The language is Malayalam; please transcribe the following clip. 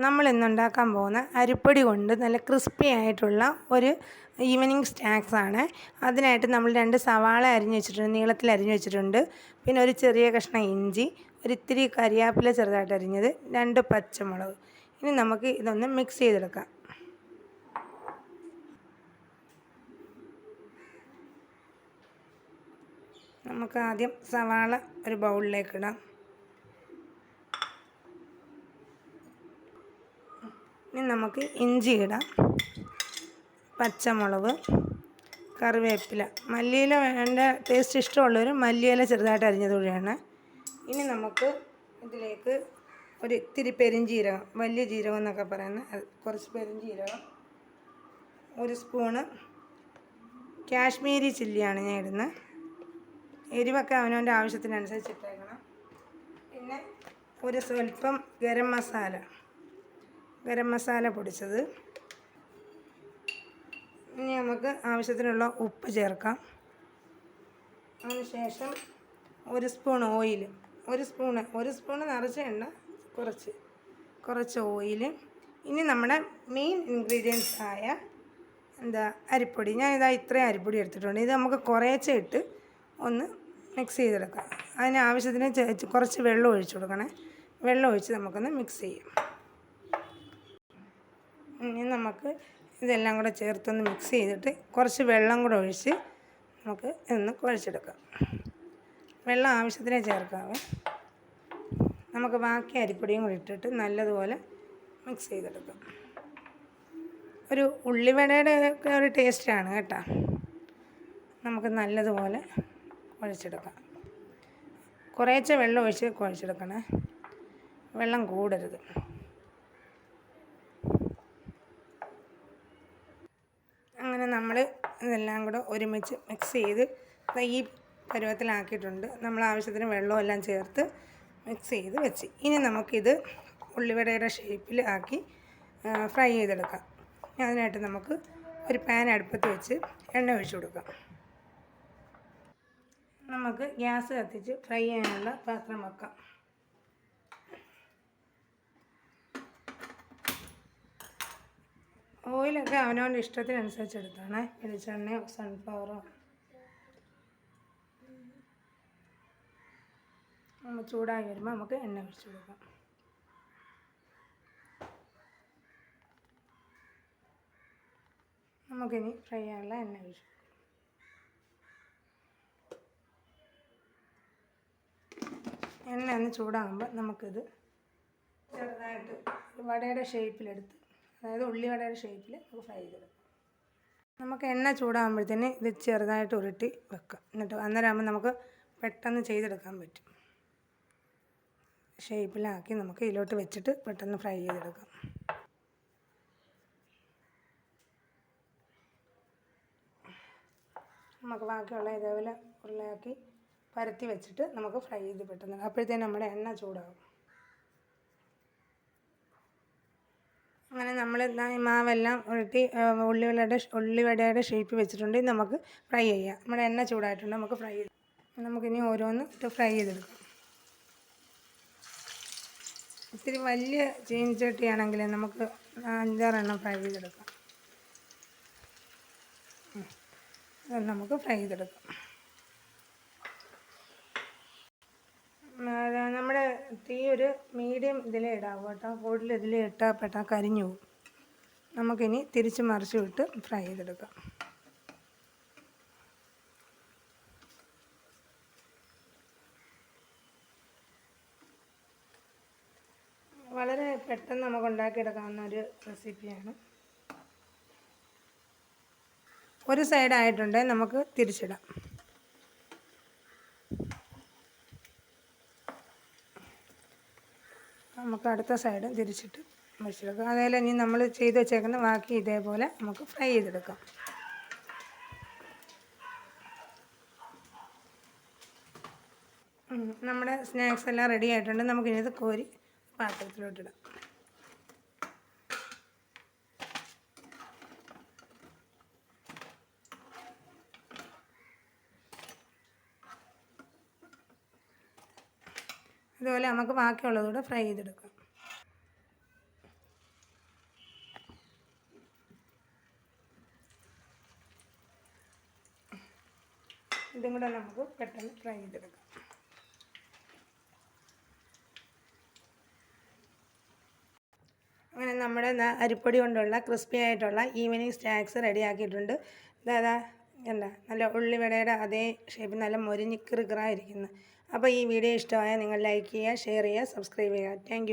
നമ്മൾ ഇന്നുണ്ടാക്കാൻ പോകുന്ന അരിപ്പൊടി കൊണ്ട് നല്ല ക്രിസ്പി ആയിട്ടുള്ള ഒരു ഈവനിങ് സ്നാക്സാണ്. അതിനായിട്ട് നമ്മൾ 2 സവാള അരിഞ്ഞ് വെച്ചിട്ടുണ്ട്, നീളത്തിൽ അരിഞ്ഞ് വെച്ചിട്ടുണ്ട്. പിന്നെ ഒരു ചെറിയ കഷ്ണം ഇഞ്ചി, ഒരിത്തിരി കരിയാപ്പില ചെറുതായിട്ട് അരിഞ്ഞത്, 2 പച്ചമുളക്. ഇനി നമുക്ക് ഇതൊന്ന് മിക്സ് ചെയ്തെടുക്കാം. നമുക്ക് ആദ്യം സവാള ഒരു ബൗളിലേക്ക് ഇടാം. ഇനി നമുക്ക് ഇഞ്ചി ഇടാം, പച്ചമുളക്, കറിവേപ്പില, മല്ലിയില വേണ്ട ടേസ്റ്റ് ഇഷ്ടമുള്ളവർ മല്ലിയില ചെറുതായിട്ട് അരിഞ്ഞത് കൂടിയാണ്. ഇനി നമുക്ക് ഇതിലേക്ക് ഒരു ഇത്തിരി പെരുംജീരകം, വലിയ ജീരകം എന്നൊക്കെ പറയുന്നത്, കുറച്ച് പെരുംജീരകം, 1 സ്പൂണ് കാശ്മീരി ചില്ലിയാണ് ഞാൻ ഇടുന്നത്. എരിവൊക്കെ അവനവൻ്റെ ആവശ്യത്തിനനുസരിച്ച് ഇട്ടേക്കണം. പിന്നെ ഒരു സ്വല്പം ഗരം മസാല പൊടിച്ചത്. ഇനി നമുക്ക് ആവശ്യത്തിനുള്ള ഉപ്പ് ചേർക്കാം. അതിനുശേഷം 1 സ്പൂൺ ഓയിൽ, ഒരു സ്പൂണ് നിറച്ച എണ്ണ, കുറച്ച് ഓയിൽ. ഇനി നമ്മുടെ മെയിൻ ഇൻഗ്രീഡിയൻസ് ആയ അരിപ്പൊടി. ഞാനിതാ ഇത്രയും അരിപ്പൊടി എടുത്തിട്ടുണ്ട്. ഇത് നമുക്ക് കുറേശ്ശെ ഇട്ട് ഒന്ന് മിക്സ് ചെയ്തെടുക്കാം. അതിന് ആവശ്യത്തിന് കുറച്ച് വെള്ളം ഒഴിച്ച് കൊടുക്കണേ. വെള്ളം ഒഴിച്ച് നമുക്കൊന്ന് മിക്സ് ചെയ്യാം. ഇനി നമുക്ക് ഇതെല്ലാം കൂടെ ചേർത്തൊന്ന് മിക്സ് ചെയ്തിട്ട് കുറച്ച് വെള്ളം കൂടെ ഒഴിച്ച് നമുക്ക് ഇതൊന്ന് കുഴച്ചെടുക്കാം. വെള്ളം ആവശ്യത്തിനെ ചേർക്കാവേ. നമുക്ക് ബാക്കി അരിപ്പൊടിയും കൂടി ഇട്ടിട്ട് നല്ലതുപോലെ മിക്സ് ചെയ്തെടുക്കാം. ഒരു ഉള്ളിവടയുടെ ഒക്കെ ഒരു ടേസ്റ്റാണ് കേട്ടോ. നമുക്ക് നല്ലതുപോലെ കുഴച്ചെടുക്കാം. കുറേശ്ശെ വെള്ളം ഒഴിച്ച് കുഴച്ചെടുക്കണേ, വെള്ളം കൂടരുത്. അങ്ങനെ നമ്മൾ ഇതെല്ലാം കൂടെ ഒരുമിച്ച് മിക്സ് ചെയ്ത് ഈ പരുവത്തിലാക്കിയിട്ടുണ്ട്. നമ്മൾ ആവശ്യത്തിന് വെള്ളമെല്ലാം ചേർത്ത് മിക്സ് ചെയ്ത് വെച്ച് ഇനി നമുക്കിത് ഉള്ളിവടയുടെ ഷേപ്പിൽ ആക്കി ഫ്രൈ ചെയ്തെടുക്കാം. അതിനായിട്ട് നമുക്ക് ഒരു പാൻ അടുപ്പത്ത് വെച്ച് എണ്ണ ഒഴിച്ച് കൊടുക്കാം. നമുക്ക് ഗ്യാസ് കത്തിച്ച് ഫ്രൈ ചെയ്യാനുള്ള പാത്രം വെക്കാം. ഓയിലൊക്കെ അവനവൻ്റെ ഇഷ്ടത്തിനനുസരിച്ച് എടുത്താണ്. വെളിച്ചെണ്ണയോ സൺഫ്ലവറോ. നമ്മൾ ചൂടായി വരുമ്പോൾ നമുക്ക് എണ്ണ ഒഴിച്ച് കൊടുക്കാം. നമുക്കിനി ഫ്രൈ ചെയ്യാനുള്ള എണ്ണ ഒഴിച്ചു. എണ്ണ ഒന്ന് ചൂടാകുമ്പോൾ നമുക്കിത് ചെറുതായിട്ട് വടയുടെ ഷേപ്പിലെടുത്ത്, അതായത് ഉള്ളിവടയുടെ ഷേപ്പിൽ നമുക്ക് ഫ്രൈ ചെയ്തെടുക്കാം. നമുക്ക് എണ്ണ ചൂടാകുമ്പോഴത്തേന് ഇത് ചെറുതായിട്ട് ഉരുട്ടി വെക്കാം. എന്നിട്ട് അന്നേരമാകുമ്പോൾ നമുക്ക് പെട്ടെന്ന് ചെയ്തെടുക്കാൻ പറ്റും. ഷേപ്പിലാക്കി നമുക്ക് ഇതിലോട്ട് വെച്ചിട്ട് പെട്ടെന്ന് ഫ്രൈ ചെയ്തെടുക്കാം. നമുക്ക് ബാക്കിയുള്ള ഇതേപോലെ ഉരുളയാക്കി പരത്തി വെച്ചിട്ട് നമുക്ക് ഫ്രൈ ചെയ്ത് പെട്ടെന്ന്, അപ്പോഴത്തേനും നമ്മുടെ എണ്ണ ചൂടാകും. അങ്ങനെ നമ്മൾ ഈ മാവെല്ലാം ഉരുട്ടി ഉള്ളിവടയുടെ ഷേപ്പ് വെച്ചിട്ടുണ്ട്. ഇത് നമുക്ക് ഫ്രൈ ചെയ്യാം. നമ്മുടെ എണ്ണ ചൂടായിട്ടുണ്ട്, നമുക്ക് ഫ്രൈ ചെയ്ത് നമുക്കിനി ഓരോന്ന് ഇട്ട് ഫ്രൈ ചെയ്തെടുക്കാം. ഇത്തിരി വലിയ ചീനിച്ചട്ടിയാണെങ്കിൽ നമുക്ക് 5-6 എണ്ണം ഫ്രൈ ചെയ്തെടുക്കാം. നമുക്ക് ഫ്രൈ ചെയ്തെടുക്കാം. നമ്മുടെ തീ ഒരു മീഡിയം ഇതിലേ ഇടാവും കേട്ടോ. കൂടുതൽ ഇതിലേ ഇട്ടാൽ പെട്ടെന്ന് കരിഞ്ഞു പോകും. നമുക്കിനി തിരിച്ച് മറിച്ച് വിട്ട് ഫ്രൈ ചെയ്തെടുക്കാം. വളരെ പെട്ടെന്ന് നമുക്ക് ഉണ്ടാക്കിയെടുക്കാവുന്ന ഒരു റെസിപ്പിയാണ്. ഒരു സൈഡായിട്ടുണ്ട്, നമുക്ക് തിരിച്ചിടാം. നമുക്ക് അടുത്ത സൈഡ് തിരിച്ചിട്ട് വെച്ചെടുക്കാം. അതേപോലെ ഇനി നമ്മൾ ചെയ്ത് വെച്ചേക്കുന്ന ബാക്കി ഇതേപോലെ നമുക്ക് ഫ്രൈ ചെയ്തെടുക്കാം. നമ്മുടെ സ്നാക്സ് എല്ലാം റെഡി ആയിട്ടുണ്ട്. നമുക്കിനി ഇത് കോരി പാത്രത്തിലോട്ടിടാം. ഇതുപോലെ നമുക്ക് ബാക്കിയുള്ളതുകൂടെ ഫ്രൈ ചെയ്തെടുക്കാം. ഇതും കൂടെ നമുക്ക് പെട്ടെന്ന് ഫ്രൈ ചെയ്തെടുക്കാം. അങ്ങനെ നമ്മുടെ അരിപ്പൊടി കൊണ്ടുള്ള ക്രിസ്പി ആയിട്ടുള്ള ഈവനിങ് സ്നാക്സ് റെഡിയാക്കിയിട്ടുണ്ട്. ഇതാ എന്താ നല്ല ഉള്ളിവടയുടെ അതേ ഷേപ്പിൽ നല്ല മൊരിഞ്ഞ് കിറുകിറായിരിക്കുന്നു. അപ്പോൾ ഈ വീഡിയോ ഇഷ്ടമായാൽ നിങ്ങൾ ലൈക്ക് ചെയ്യുക, ഷെയർ ചെയ്യുക, സബ്സ്ക്രൈബ് ചെയ്യുക. താങ്ക്